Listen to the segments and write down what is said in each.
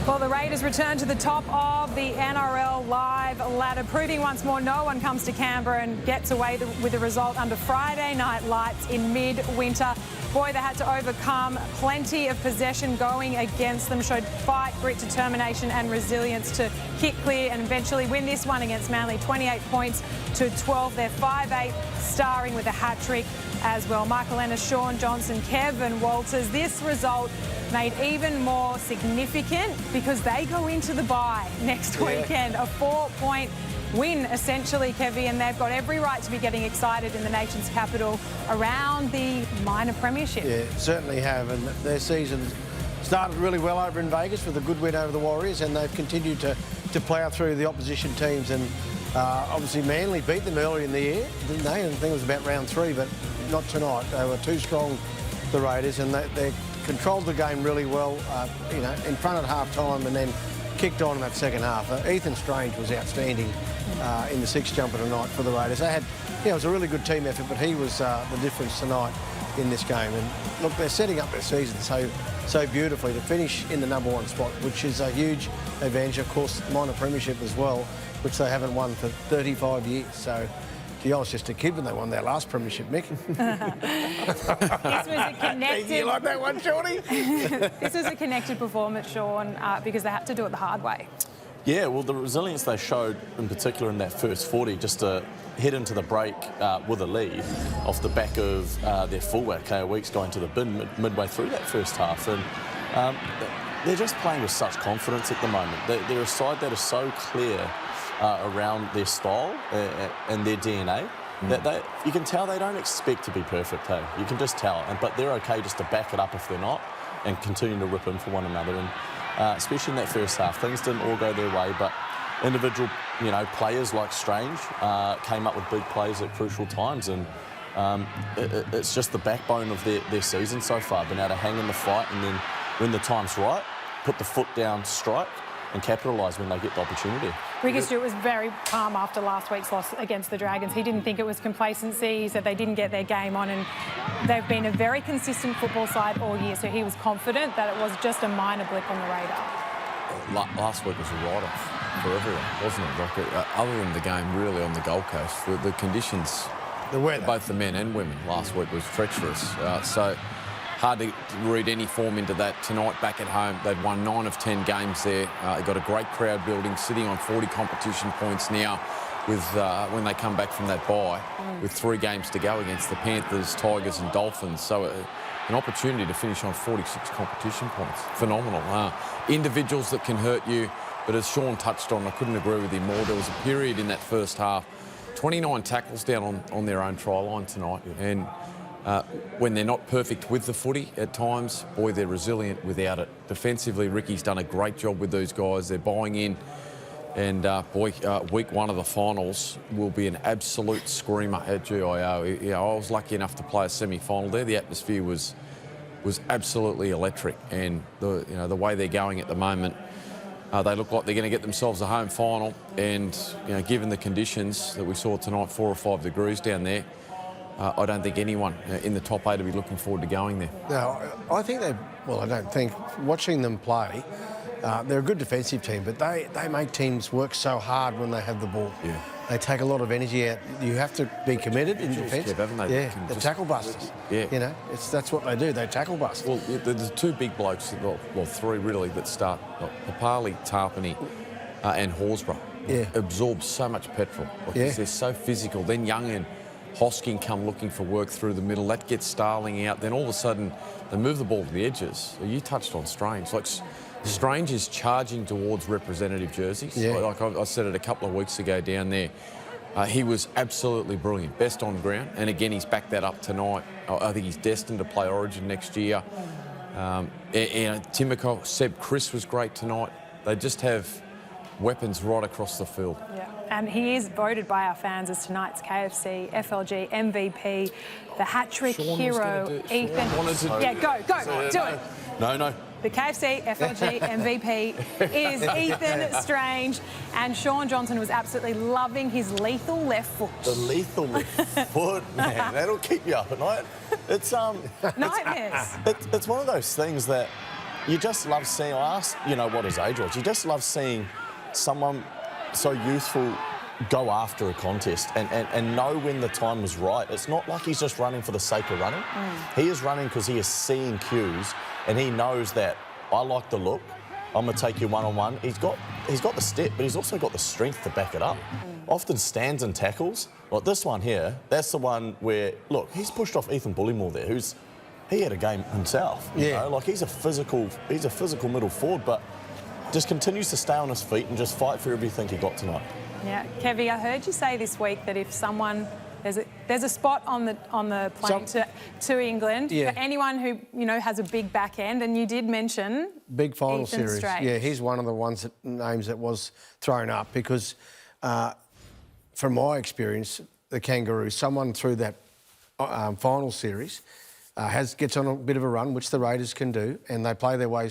Well, the Raiders return to the top of the NRL Live ladder, proving once more no one comes to Canberra and gets away with a result under Friday night lights in mid-winter. Boy, they had to overcome plenty of possession going against them, showed fight, grit, determination and resilience to kick clear and eventually win this one against Manly, 28 points to 12. They're 5'8", starring with a hat-trick as well. Michael Ennis, Shaun Johnson, Kevin Walters. This result made even more significant because they go into the bye next weekend. A 4-point win, essentially, Kevy, and they've got every right to be getting excited in the nation's capital around the minor premiership. Yeah, certainly have, and their season started really well over in Vegas with a good win over the Warriors, and they've continued to plough through the opposition teams. And obviously Manly beat them early in the year, didn't they? And I think it was about round 3, but not tonight. They were too strong, the Raiders, and they controlled the game really well, in front at half-time and then kicked on in that second half. Ethan Strange was outstanding in the 6 jumper tonight for the Raiders. They had, it was a really good team effort, but he was the difference tonight in this game. And look, they're setting up their season so beautifully to finish in the #1 spot, which is a huge advantage. Of course, minor premiership as well, which they haven't won for 35 years. So, I was just a kid when they won their last premiership, Mick. This was a connected... You like that one, Shorty? This was a connected performance, Shaun, because they had to do it the hard way. Yeah, well, the resilience they showed, in particular in that first 40, just to head into the break with a lead off the back of their fullback, K.O. Weeks, going to the bin midway through that first half. And they're just playing with such confidence at the moment. They're a side that is so clear around their style and their DNA that you can tell they don't expect to be perfect, hey? You can just tell, but they're okay just to back it up if they're not and continue to rip in for one another. And especially in that first half, things didn't all go their way, but individual, players like Strange came up with big plays at crucial times, and it's just the backbone of their season so far, been able to hang in the fight and then when the time's right, put the foot down, strike, and capitalise when they get the opportunity. Ricky Stewart was very calm after last week's loss against the Dragons. He didn't think it was complacency. He said they didn't get their game on, and they've been a very consistent football side all year, so he was confident that it was just a minor blip on the radar. Last week was a write-off for everyone, wasn't it? Like, other than the game really on the Gold Coast, the conditions, the weather, both the men and women last week was treacherous. So hard to read any form into that. Tonight, back at home, they've won 9 of 10 games there. They've got a great crowd building, sitting on 40 competition points now with when they come back from that bye, with 3 games to go against the Panthers, Tigers and Dolphins. So an opportunity to finish on 46 competition points. Phenomenal. Individuals that can hurt you, but as Shaun touched on, I couldn't agree with him more. There was a period in that first half, 29 tackles down on their own try line tonight, and when they're not perfect with the footy at times, boy, they're resilient without it. Defensively, Ricky's done a great job with those guys. They're buying in. And, week 1 of the finals will be an absolute screamer at GIO. I was lucky enough to play a semi-final there. The atmosphere was absolutely electric. And, the way they're going at the moment, they look like they're going to get themselves a home final. And, given the conditions that we saw tonight, 4 or 5 degrees down there, I don't think anyone in the top 8 will be looking forward to going there. No, I think I don't think, watching them play, they're a good defensive team, but they make teams work so hard when they have the ball. Yeah. They take a lot of energy out. You have to be committed in defence. Yeah, the tackle busters. Yeah. That's what they do. They tackle bust. Well, there's 2 big blokes, well, 3 really, that start. Papali'i, Tarpany and Horsburgh absorb so much petrol. They're so physical. Then Young and Hosking come looking for work through the middle. That gets Starling out. Then all of a sudden, they move the ball to the edges. You touched on Strange. Like, Strange is charging towards representative jerseys. Yeah. Like I said it a couple of weeks ago down there. He was absolutely brilliant. Best on ground. And again, he's backed that up tonight. I think he's destined to play Origin next year. Timoko, Seb Chris was great tonight. They just have weapons right across the field. Yeah. And he is voted by our fans as tonight's KFC FLG MVP, the hat-trick hero, Ethan. Go, do it. No. The KFC FLG MVP is Ethan Strange, and Shaun Johnson was absolutely loving his lethal left foot. The lethal left foot, man, that'll keep you up at night. It's nightmares. It's one of those things that you just love seeing, I asked, you know, what his age was. You just love seeing someone so youthful go after a contest and know when the time was right. It's not like he's just running for the sake of running. He is running because he is seeing cues and he knows that I like the look, I'm going to take you one-on-one. He's got the step, but he's also got the strength to back it up. Often stands and tackles. Like this one here, that's the one where, look, he's pushed off Ethan Bullymore there, he had a game himself. You know? Like he's a physical middle forward, but just continues to stay on his feet and just fight for everything he got tonight. Yeah, Kevy, I heard you say this week that if someone there's a spot on the plane to England for anyone who has a big back end, and you did mention big final Ethan series. Strange. Yeah, he's one of the names that was thrown up because, from my experience, the Kangaroos, someone through that final series gets on a bit of a run, which the Raiders can do, and they play their way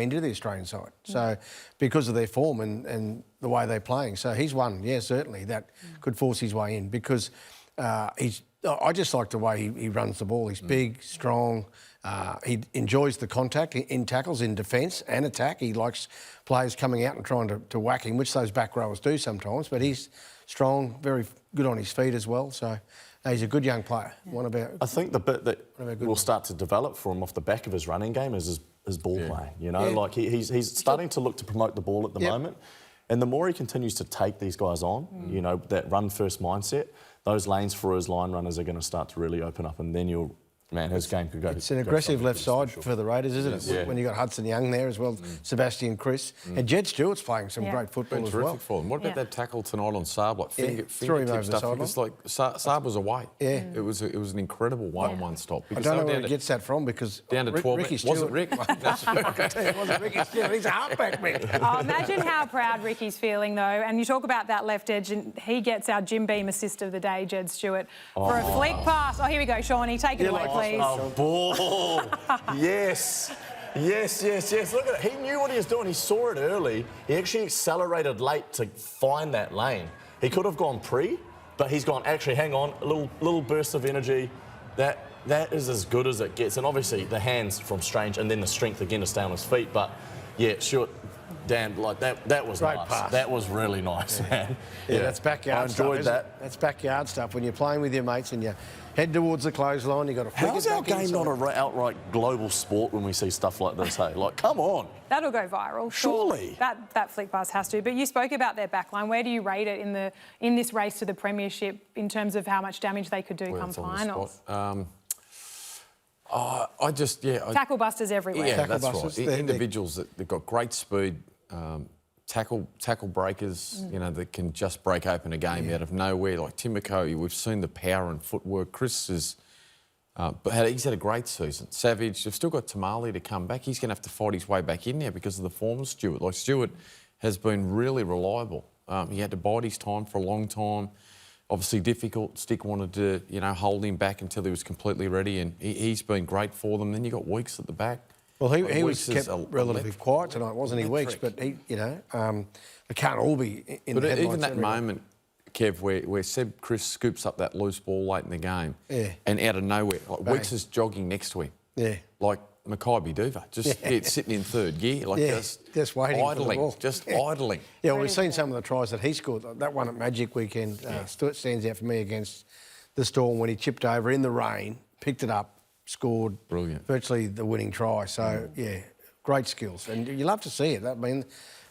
into the Australian side. So because of their form and the way they're playing. So he's one, yeah, certainly, that could force his way in because I just like the way he runs the ball. He's big, strong. He enjoys the contact in tackles, in defence and attack. He likes players coming out and trying to whack him, which those back rowers do sometimes, but he's strong, very good on his feet as well. So he's a good young player. I think the bit that will start to develop for him off the back of his running game is his ball playing. Like he's starting to look to promote the ball at the moment. And the more he continues to take these guys on, that run-first mindset, those lanes for his line runners are going to start to really open up, and then his game could go. It's an aggressive left side for the Raiders, isn't it? Yeah. When you've got Hudson Young there as well, Sebastian Chris. And Jed Stewart's playing some great football as well. For him. What about that tackle tonight on Saab? Like threw him over the sideline. It's like Saab was away. Yeah. It was an incredible one-on-one stop. I don't know where he gets that from because down to 12 Ricky Stewart. Wasn't Rick? It wasn't Ricky Stewart. He's a halfback, man. Oh, imagine how proud Ricky's feeling, though. And you talk about that left edge, and he gets our Jim Beam assist of the day, Jed Stewart, for a flick pass. Oh, here we go, Shawnee. Take it away, please. Oh, ball. Yes. Look at it. He knew what he was doing. He saw it early. He actually accelerated late to find that lane. He could have gone pre, but he's gone, actually, hang on, a little burst of energy. That is as good as it gets. And obviously the hands from Strange and then the strength again to stay on his feet. But, yeah, sure. Dan, like that was great nice. Pass. That was really nice, man. Yeah, that's backyard I enjoyed stuff, that. That's backyard stuff. When you're playing with your mates and you head towards the clothesline, you've got to flick How's it back our game inside. not an outright global sport when we see stuff like this, hey? Like, come on. That'll go viral. Surely. That flick pass has to. But you spoke about their backline. Where do you rate it in this race to the premiership in terms of how much damage they could do come finals? Tackle busters everywhere. Yeah, Tackle that's busters. right. Individuals that've got great speed, tackle breakers, that can just break open a game out of nowhere. Like Timoko, we've seen the power and footwork. Chris is, he's had a great season. Savage, they've still got Tamale to come back. He's going to have to fight his way back in there because of the form of Stewart. Like Stewart has been really reliable. He had to bide his time for a long time. Obviously difficult. Stick wanted to, hold him back until he was completely ready, and he's been great for them. Then you got Weeks at the back. Well, he was kept relatively quiet tonight, wasn't he, Weeks? But he, they can't all be in the headlines. But even that moment, Kev, where Seb Chris scoops up that loose ball late in the game, and out of nowhere, like Weeks is jogging next to him, like Mackay Duva, just sitting in third gear, like just waiting idling, for the ball. just idling. Yeah, well, we've seen some of the tries that he scored. That one at Magic Weekend stands out for me against the Storm when he chipped over in the rain, picked it up, scored virtually the winning try. So, great skills. And you love to see it. I mean,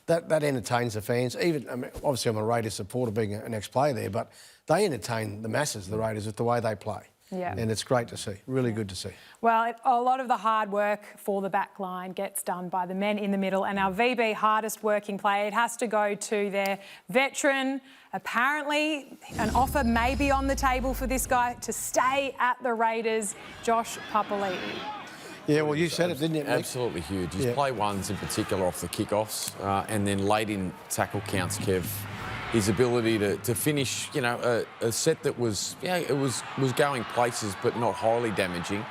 that entertains the fans. Obviously, I'm a Raiders supporter being an ex-player there, but they entertain the masses, the Raiders, with the way they play. Yeah. And it's great to see, really good to see. Well, a lot of the hard work for the back line gets done by the men in the middle, and our VB hardest working player, it has to go to their veteran. Apparently, an offer may be on the table for this guy to stay at the Raiders, Josh Papali'i. Yeah, well, you said it, didn't you, Nick? Absolutely huge. His play ones in particular off the kickoffs, and then late in tackle counts, Kev. His ability to finish, a set that was, it was going places but not highly damaging.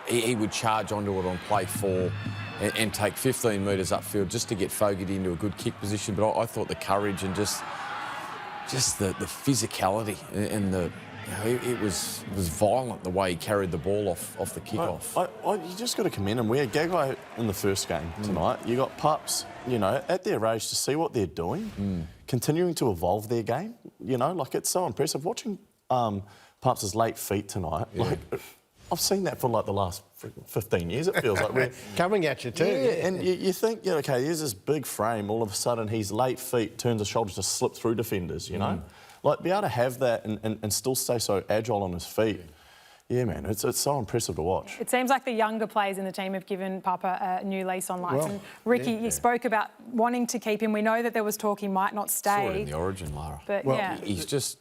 He would charge onto it on play 4 and take 15 metres upfield just to get Fogarty into a good kick position. But I thought the courage and just the physicality and it was violent the way he carried the ball off the kickoff. You just got to commend him. We had Gagai in the first game tonight. You got Pups, you know, at their age to see what they're doing, continuing to evolve their game. You know, like it's so impressive watching Pups' late feet tonight. Yeah. Like I've seen that for like the last 15 years. It feels like we're coming at you too. Yeah, and you think, yeah, okay, here's this big frame. All of a sudden, his late feet turns his shoulders to slip through defenders. You know. Like, be able to have that and still stay so agile on his feet. Yeah, man, it's so impressive to watch. It seems like the younger players in the team have given Papa a new lease on life. Well, and Ricky, you spoke about wanting to keep him. We know that there was talk he might not stay. Saw it in the Origin, Lara. But, he's just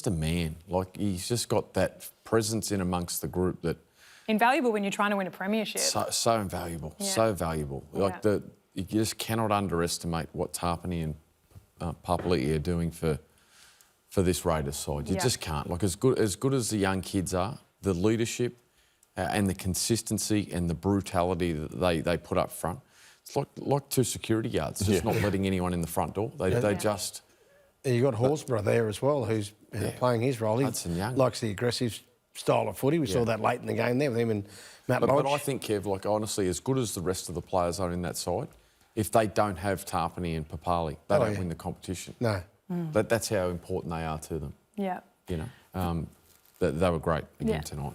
a man. Like, he's just got that presence in amongst the group that... Invaluable when you're trying to win a premiership. So invaluable, so valuable. Like, you just cannot underestimate what Tarpany and Papali'i are doing for this Raiders side. You just can't. Like, as good as the young kids are, the leadership and the consistency and the brutality that they put up front, it's like two security guards, just not letting anyone in the front door. They just... You got Horsburgh there as well, who's playing his role. He likes the aggressive style of footy. We saw that late in the game there with him and Matt Lodge. But I think, Kev, like, honestly, as good as the rest of the players are in that side, if they don't have Tarpany and Papali'i, they don't win the competition. No. That's how important they are to them. Yeah. You know, they were great again tonight.